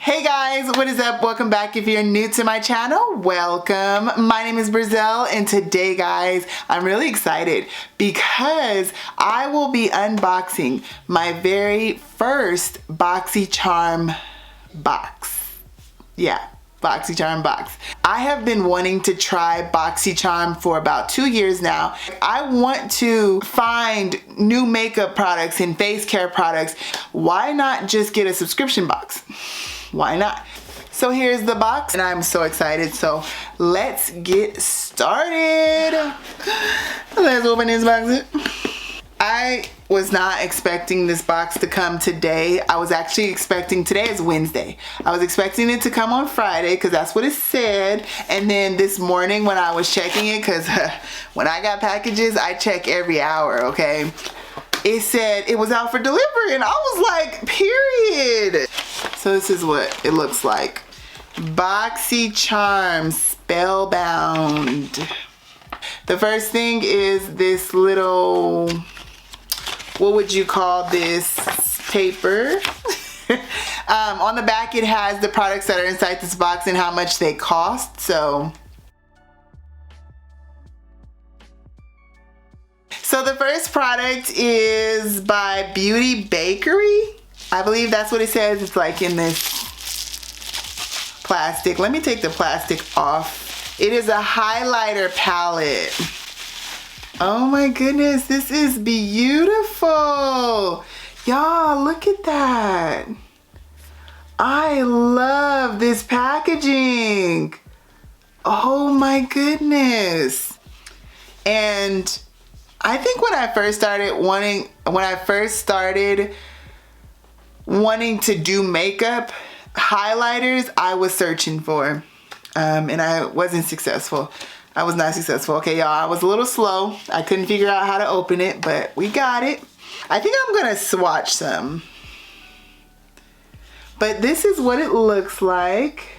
Hey guys, what is up? Welcome back. If you're new to my channel, welcome. My name is Briszell, and today guys, I'm really excited because I will be unboxing my very first BOXYCHARM box. Yeah, BOXYCHARM box. I have been wanting to try BOXYCHARM for about 2 years now. I want to find new makeup products and face care products. Why not just get a subscription box? Why not? So here's the box and I'm so excited. So let's get started. Let's open this box. I was not expecting this box to come today. I was actually expecting, today is Wednesday. I was expecting it to come on Friday because that's what it said. And then this morning when I was checking it, because when I got packages, I check every hour, okay? It said it was out for delivery and I was like, period. So this is what it looks like. BOXYCHARM Spellbound. The first thing is this little, what would you call this, paper? On the back it has the products that are inside this box and how much they cost. So the first product is by Beauty Bakery. I believe that's what it says. It's like in this plastic. Let me take the plastic off. It is a highlighter palette. Oh my goodness, this is beautiful. Y'all, look at that. I love this packaging. Oh my goodness. And I think when I first started wanting to do makeup, highlighters I was searching for, and I wasn't successful. I was not successful. Okay, y'all, I was a little slow. I couldn't figure out how to open it, but we got it. I think I'm gonna swatch some. But this is what it looks like.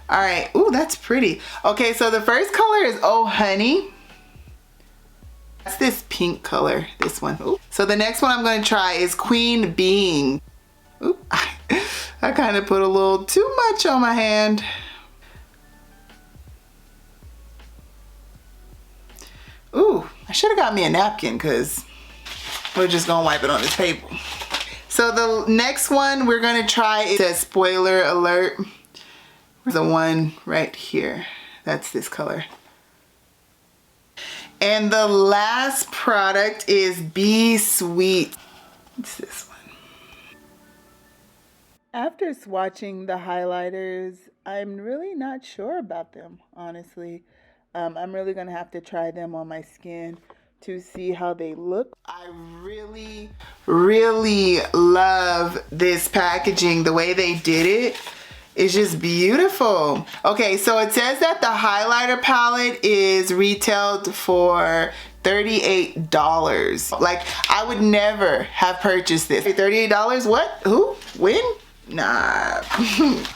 All right, ooh, that's pretty. Okay, so the first color is Oh Honey. That's this pink color, this one. Ooh. So the next one I'm gonna try is Queen Being. Ooh, I kind of put a little too much on my hand. Ooh, I should have got me a napkin because we're just gonna wipe it on this paper. So the next one we're gonna try is a Spoiler Alert. The one right here, that's this color. And the last product is Be Sweet. It's this one. After swatching the highlighters, I'm really not sure about them, honestly. I'm really gonna have to try them on my skin to see how they look. I really, really love this packaging. The way they did it is just beautiful. Okay, so it says that the highlighter palette is retailed for $38. Like, I would never have purchased this. $38? What? Who? When? Nah.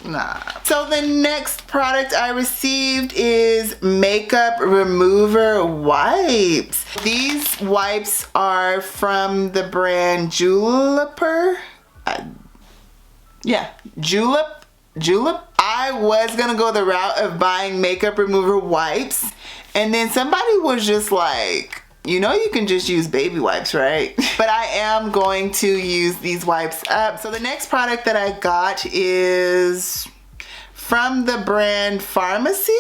Nah. So the next product I received is makeup remover wipes. These wipes are from the brand Julep. Julep. I was gonna go the route of buying makeup remover wipes, and then somebody was just like, you know, you can just use baby wipes, right? But I am going to use these wipes up. So the next product that I got is from the brand Pharmacy.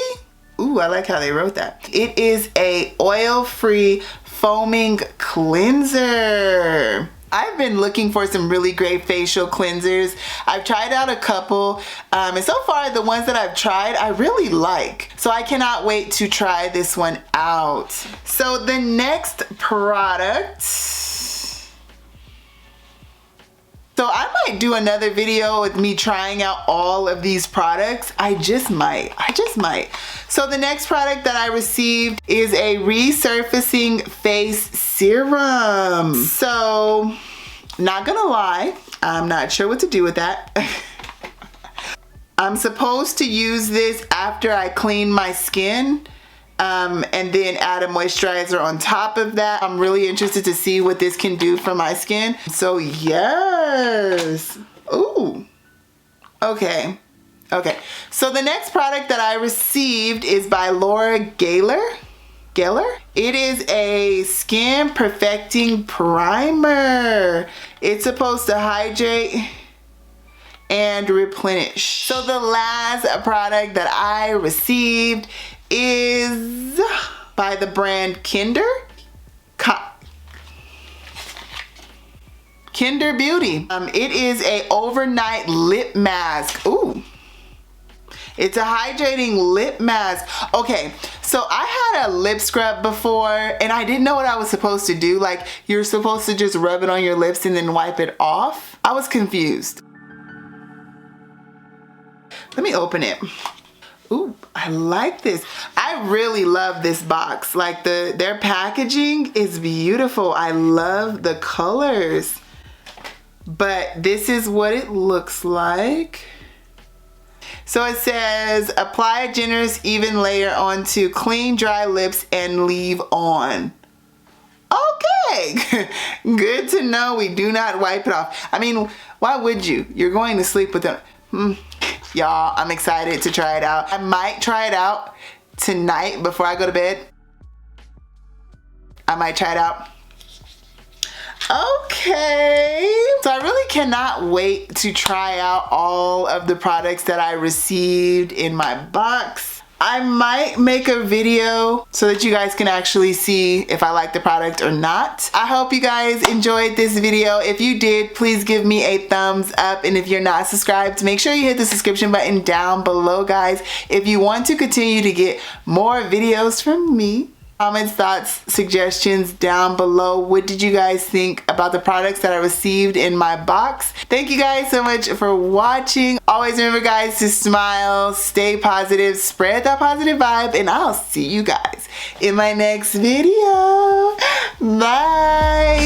Ooh, I like how they wrote that. It is a oil-free foaming cleanser. I've been looking for some really great facial cleansers. I've tried out a couple, and so far the ones that I've tried I really like. So I cannot wait to try this one out. So the next product, so I might do another video with me trying out all of these products. I just might. So the next product that I received is a Resurfacing face serum. So, not gonna lie, I'm not sure what to do with that. I'm supposed to use this after I clean my skin. and then add a moisturizer on top of that. I'm really interested to see what this can do for my skin. So yes. Ooh. Okay. Okay. So the next product that I received is by Laura Geller. It is a skin perfecting primer. It's supposed to hydrate and replenish. So the last product that I received is by the brand Kinder Beauty. It is a overnight lip mask. Ooh. It's a hydrating lip mask. Okay, so I had a lip scrub before and I didn't know what I was supposed to do. Like, you're supposed to just rub it on your lips and then wipe it off. I was confused. Let me open it. Ooh, I like this. I really love this box. Like, their packaging is beautiful. I love the colors. But this is what it looks like. So it says, apply a generous even layer onto clean dry lips and leave on. Okay, good to know. We do not wipe it off. I mean, why would you? You're going to sleep with them. Y'all, I'm excited to try it out. I might try it out tonight before I go to bed. I might try it out. Okay, so I really cannot wait to try out all of the products that I received in my box. I might make a video so that you guys can actually see if I like the product or not. I hope you guys enjoyed this video. If you did, please give me a thumbs up. And if you're not subscribed, make sure you hit the subscription button down below, guys. If you want to continue to get more videos from me, comments, thoughts, suggestions down below. What did you guys think about the products that I received in my box? Thank you guys so much for watching. Always remember, guys, to smile, stay positive, spread that positive vibe, and I'll see you guys in my next video. Bye.